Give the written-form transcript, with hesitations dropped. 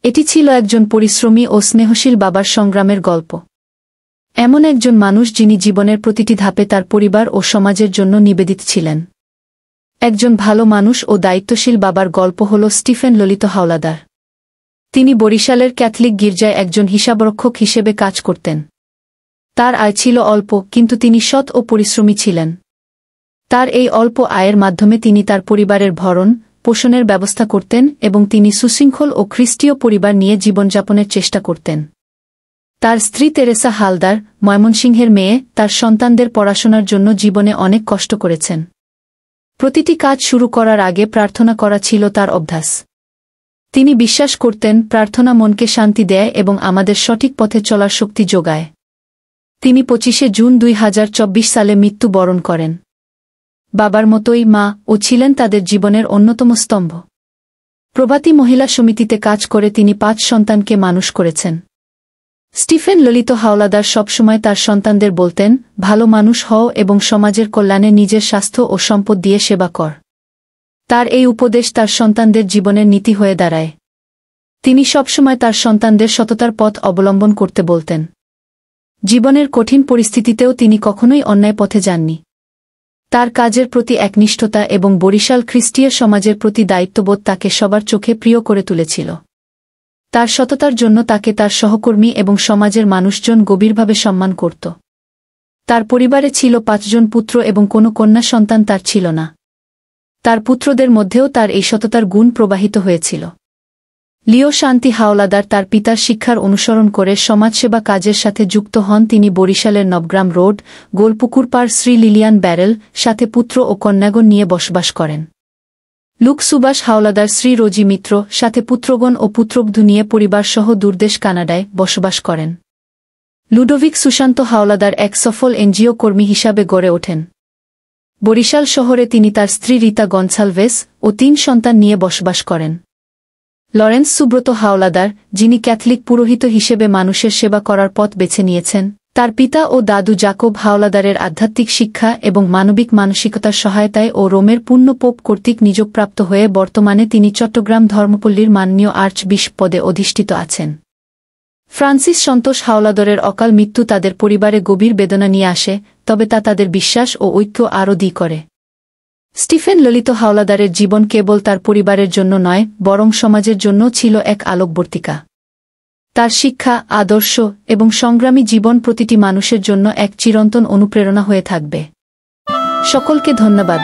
এটি ছিল একজন পরিশ্রমী ও স্নেহশীল বাবার সংগ্রামের গল্প। এমন একজন মানুষ যিনি জীবনের প্রতিটি ধাপে তার পরিবার ও সমাজের জন্য নিবেদিত ছিলেন। একজন ভালো মানুষ ও দায়িত্বশীল বাবার গল্প হল স্টিফেন ললিত হাওলাদার। তিনি বরিশালের ক্যাথলিক গির্জায় একজন হিসাবরক্ষক হিসেবে কাজ করতেন। তার আয় ছিল অল্প, কিন্তু তিনি সৎ ও পরিশ্রমী ছিলেন। তার এই অল্প আয়ের মাধ্যমে তিনি তার পরিবারের ভরণ পোষণের ব্যবস্থা করতেন এবং তিনি সুশৃঙ্খল ও খ্রিস্টীয় পরিবার নিয়ে জীবনযাপনের চেষ্টা করতেন। তার স্ত্রী তেরেসা হালদার, ময়মনসিংহের মেয়ে, তার সন্তানদের পড়াশোনার জন্য জীবনে অনেক কষ্ট করেছেন। প্রতিটি কাজ শুরু করার আগে প্রার্থনা করা ছিল তার অভ্যাস। তিনি বিশ্বাস করতেন প্রার্থনা মনকে শান্তি দেয় এবং আমাদের সঠিক পথে চলার শক্তি যোগায়। তিনি 25 জুন 2024 সালে মৃত্যুবরণ করেন। বাবার মতোই মা ও ছিলেন তাদের জীবনের অন্যতম স্তম্ভ। প্রভাতী মহিলা সমিতিতে কাজ করে তিনি 5 সন্তানকে মানুষ করেছেন। স্টিফেন ললিত হাওলাদার সবসময় তার সন্তানদের বলতেন, ভালো মানুষ হও এবং সমাজের কল্যাণে নিজের স্বাস্থ্য ও সম্পদ দিয়ে সেবা কর। তার এই উপদেশ তার সন্তানদের জীবনের নীতি হয়ে দাঁড়ায়। তিনি সবসময় তার সন্তানদের সততার পথ অবলম্বন করতে বলতেন। জীবনের কঠিন পরিস্থিতিতেও তিনি কখনোই অন্যায় পথে যাননি। তার কাজের প্রতি একনিষ্ঠতা এবং বরিশাল খ্রিস্টীয় সমাজের প্রতি দায়িত্ববোধ তাকে সবার চোখে প্রিয় করে তুলেছিল। তার সততার জন্য তাকে তার সহকর্মী এবং সমাজের মানুষজন গভীরভাবে সম্মান করত। তার পরিবারে ছিল 5 জন পুত্র এবং কোনো কন্যা সন্তান তার ছিল না। তার পুত্রদের মধ্যেও তার এই সততার গুণ প্রবাহিত হয়েছিল। লিও শান্তি হাওলাদার তার পিতার শিক্ষার অনুসরণ করে সমাজসেবা কাজের সাথে যুক্ত হন। তিনি বরিশালের নবগ্রাম রোড, গোলপুকুর পাড় শ্রী লিলিয়ান ব্যারেল সাথে পুত্র ও কন্যাগণ নিয়ে বসবাস করেন। লুক সুভাষ হাওলাদার শ্রী রোজি মিত্র সাথে পুত্রগণ ও পুত্রবধূ নিয়ে পরিবারসহ দূরদেশ কানাডায় বসবাস করেন। লুডোভিক সুশান্ত হাওলাদার এক সফল এনজিও কর্মী হিসাবে গড়ে ওঠেন। বরিশাল শহরে তিনি তার স্ত্রী রীতা গনসালভেস ও 3 সন্তান নিয়ে বসবাস করেন। লরেন্স সুব্রত হাওলাদার, যিনি ক্যাথলিক পুরোহিত হিসেবে মানুষের সেবা করার পথ বেছে নিয়েছেন, তার পিতা ও দাদু জাকব হাওলাদারের আধ্যাত্মিক শিক্ষা এবং মানবিক মানসিকতার সহায়তায় ও রোমের পূর্ণ পোপ কর্তৃক নিযোগপ্রাপ্ত হয়ে বর্তমানে তিনি চট্টগ্রাম ধর্মপল্লীর মাননীয় আর্চবিশপ পদে অধিষ্ঠিত আছেন। ফ্রান্সিস সন্তোষ হাওলাদারের অকাল মৃত্যু তাদের পরিবারে গভীর বেদনা নিয়ে আসে, তবে তা তাদের বিশ্বাস ও ঐক্য আরও দৃঢ় করে। স্টিফেন ললিত হাওলাদারের জীবন কেবল তার পরিবারের জন্য নয়, বরং সমাজের জন্য ছিল এক আলোকবর্তিকা। তার শিক্ষা, আদর্শ এবং সংগ্রামী জীবন প্রতিটি মানুষের জন্য এক চিরন্তন অনুপ্রেরণা হয়ে থাকবে। সকলকে ধন্যবাদ।